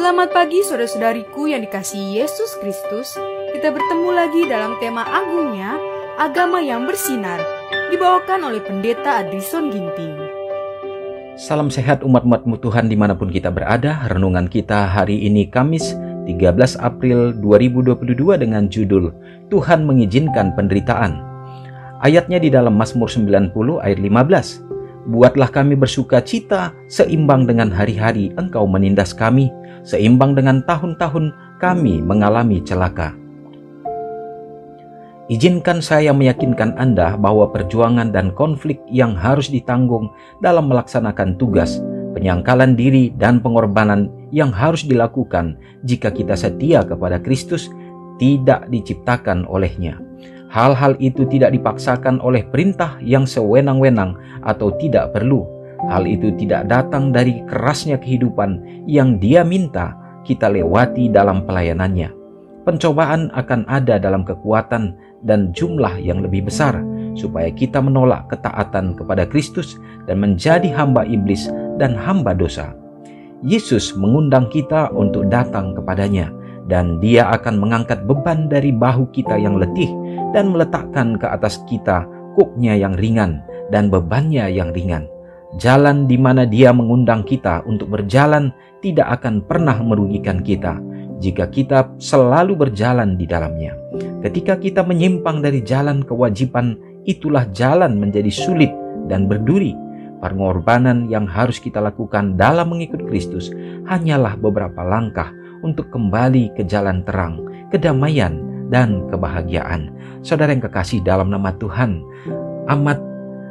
Selamat pagi saudara-saudariku yang dikasihi Yesus Kristus. Kita bertemu lagi dalam tema agungnya, agama yang bersinar, dibawakan oleh Pendeta Adrison Ginting. Salam sehat umat-umatmu Tuhan dimanapun kita berada. Renungan kita hari ini Kamis 13 April 2022 dengan judul Tuhan mengizinkan penderitaan. Ayatnya di dalam Mazmur 90 ayat 15. Buatlah kami bersuka cita seimbang dengan hari-hari Engkau menindas kami, seimbang dengan tahun-tahun kami mengalami celaka. Izinkan saya meyakinkan Anda bahwa perjuangan dan konflik yang harus ditanggung dalam melaksanakan tugas, penyangkalan diri dan pengorbanan yang harus dilakukan jika kita setia kepada Kristus tidak diciptakan olehnya. Hal-hal itu tidak dipaksakan oleh perintah yang sewenang-wenang atau tidak perlu. Hal itu tidak datang dari kerasnya kehidupan yang Dia minta kita lewati dalam pelayanannya. Pencobaan akan ada dalam kekuatan dan jumlah yang lebih besar, supaya kita menolak ketaatan kepada Kristus dan menjadi hamba iblis dan hamba dosa. Yesus mengundang kita untuk datang kepadanya, dan Dia akan mengangkat beban dari bahu kita yang letih dan meletakkan ke atas kita kuknya yang ringan dan bebannya yang ringan. Jalan di mana Dia mengundang kita untuk berjalan tidak akan pernah merugikan kita jika kita selalu berjalan di dalamnya. Ketika kita menyimpang dari jalan kewajiban, itulah jalan menjadi sulit dan berduri. Pengorbanan yang harus kita lakukan dalam mengikut Kristus hanyalah beberapa langkah untuk kembali ke jalan terang, kedamaian, dan kebahagiaan. Saudara yang kekasih dalam nama Tuhan, amat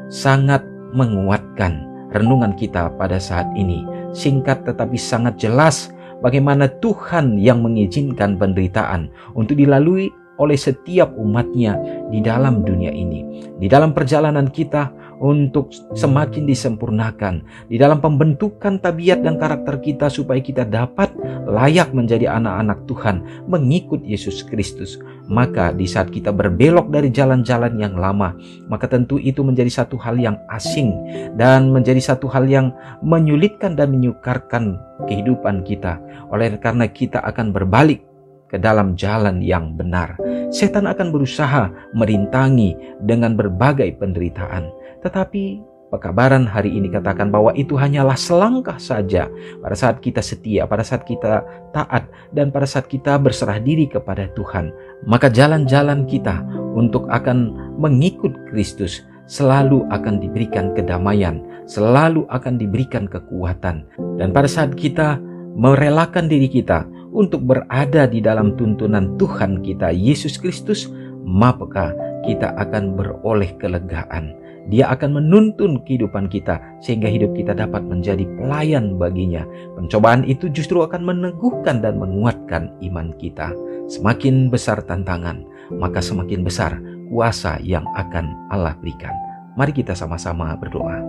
sangat menguatkan renungan kita pada saat ini. Singkat tetapi sangat jelas bagaimana Tuhan yang mengizinkan penderitaan untuk dilalui oleh setiap umatnya di dalam dunia ini. Di dalam perjalanan kita untuk semakin disempurnakan, di dalam pembentukan tabiat dan karakter kita supaya kita dapat layak menjadi anak-anak Tuhan, mengikut Yesus Kristus. Maka di saat kita berbelok dari jalan-jalan yang lama, maka tentu itu menjadi satu hal yang asing dan menjadi satu hal yang menyulitkan dan menyukarkan kehidupan kita. Oleh karena kita akan berbalik ke dalam jalan yang benar. Setan akan berusaha merintangi dengan berbagai penderitaan. Tetapi pekabaran hari ini katakan bahwa itu hanyalah selangkah saja pada saat kita setia, pada saat kita taat, dan pada saat kita berserah diri kepada Tuhan. Maka jalan-jalan kita untuk akan mengikut Kristus selalu akan diberikan kedamaian, selalu akan diberikan kekuatan. Dan pada saat kita merelakan diri kita untuk berada di dalam tuntunan Tuhan kita Yesus Kristus, maka kita akan beroleh kelegaan. Dia akan menuntun kehidupan kita sehingga hidup kita dapat menjadi pelayan baginya. Pencobaan itu justru akan meneguhkan dan menguatkan iman kita. Semakin besar tantangan, maka semakin besar kuasa yang akan Allah berikan. Mari kita sama-sama berdoa.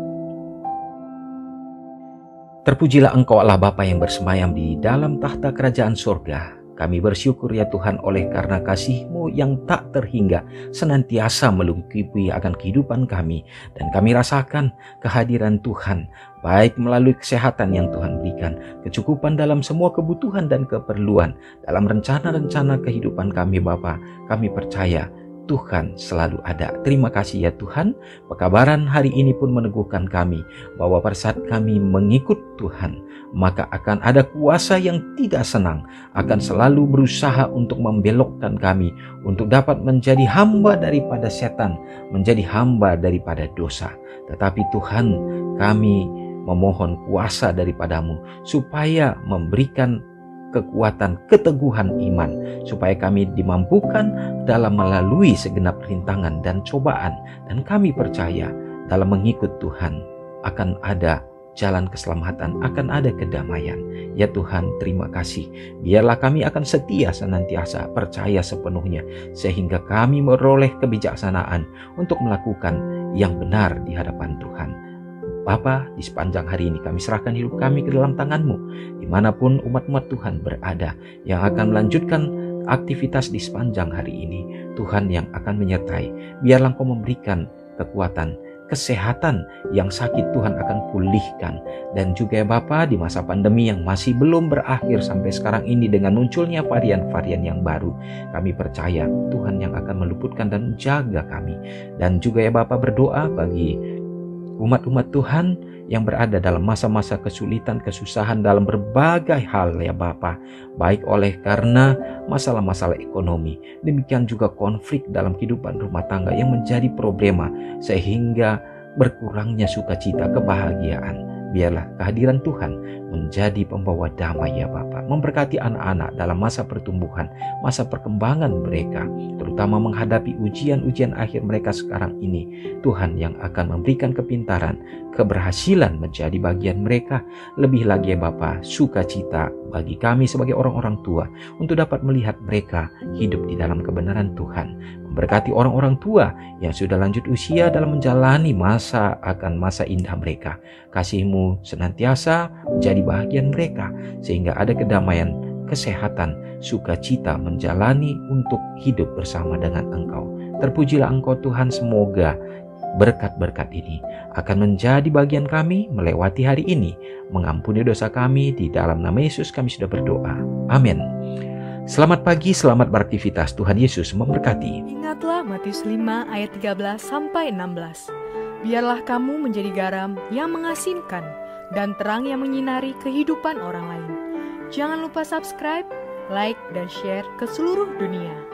Terpujilah Engkau Allah Bapa yang bersemayam di dalam tahta kerajaan surga. Kami bersyukur ya Tuhan oleh karena kasih-Mu yang tak terhingga senantiasa melingkupi akan kehidupan kami. Dan kami rasakan kehadiran Tuhan, baik melalui kesehatan yang Tuhan berikan, kecukupan dalam semua kebutuhan dan keperluan, dalam rencana-rencana kehidupan kami Bapa. Kami percaya Tuhan selalu ada. Terima kasih ya Tuhan. Pekabaran hari ini pun meneguhkan kami bahwa pada saat kami mengikut Tuhan, maka akan ada kuasa yang tidak senang, akan selalu berusaha untuk membelokkan kami, untuk dapat menjadi hamba daripada setan, menjadi hamba daripada dosa. Tetapi Tuhan, kami memohon kuasa daripada-Mu supaya memberikan kekuatan, keteguhan iman, supaya kami dimampukan dalam melalui segenap rintangan dan cobaan. Dan kami percaya dalam mengikut Tuhan akan ada jalan keselamatan, akan ada kedamaian. Ya Tuhan, terima kasih. Biarlah kami akan setia senantiasa, percaya sepenuhnya, sehingga kami meroleh kebijaksanaan untuk melakukan yang benar di hadapan Tuhan. Bapa, di sepanjang hari ini kami serahkan hidup kami ke dalam tangan-Mu, dimanapun umat-umat Tuhan berada, yang akan melanjutkan aktivitas di sepanjang hari ini. Tuhan yang akan menyertai, biarlah Engkau memberikan kekuatan, kesehatan yang sakit Tuhan akan pulihkan. Dan juga ya Bapa, di masa pandemi yang masih belum berakhir sampai sekarang ini dengan munculnya varian-varian yang baru, kami percaya Tuhan yang akan meluputkan dan menjaga kami. Dan juga ya Bapa, berdoa bagi umat-umat Tuhan yang berada dalam masa-masa kesulitan, kesusahan dalam berbagai hal ya Bapa, baik oleh karena masalah-masalah ekonomi, demikian juga konflik dalam kehidupan rumah tangga yang menjadi problema sehingga berkurangnya sukacita, kebahagiaan. Biarlah kehadiran Tuhan menjadi pembawa damai ya Bapa, memberkati anak-anak dalam masa pertumbuhan, masa perkembangan mereka, terutama menghadapi ujian-ujian akhir mereka sekarang ini. Tuhan yang akan memberikan kepintaran, keberhasilan menjadi bagian mereka. Lebih lagi ya Bapa, sukacita bagi kami sebagai orang-orang tua untuk dapat melihat mereka hidup di dalam kebenaran Tuhan. Memberkati orang-orang tua yang sudah lanjut usia dalam menjalani masa indah mereka. Kasih-Mu senantiasa menjadi bahagian mereka, sehingga ada kedamaian, kesehatan, sukacita menjalani untuk hidup bersama dengan Engkau. Terpujilah Engkau Tuhan, semoga berkat-berkat ini akan menjadi bagian kami melewati hari ini. Mengampuni dosa kami, di dalam nama Yesus kami sudah berdoa. Amin. Selamat pagi, selamat beraktivitas. Tuhan Yesus memberkati. Ingatlah Matius 5 ayat 13-16. Biarlah kamu menjadi garam yang mengasinkan dan terang yang menyinari kehidupan orang lain. Jangan lupa subscribe, like, dan share ke seluruh dunia.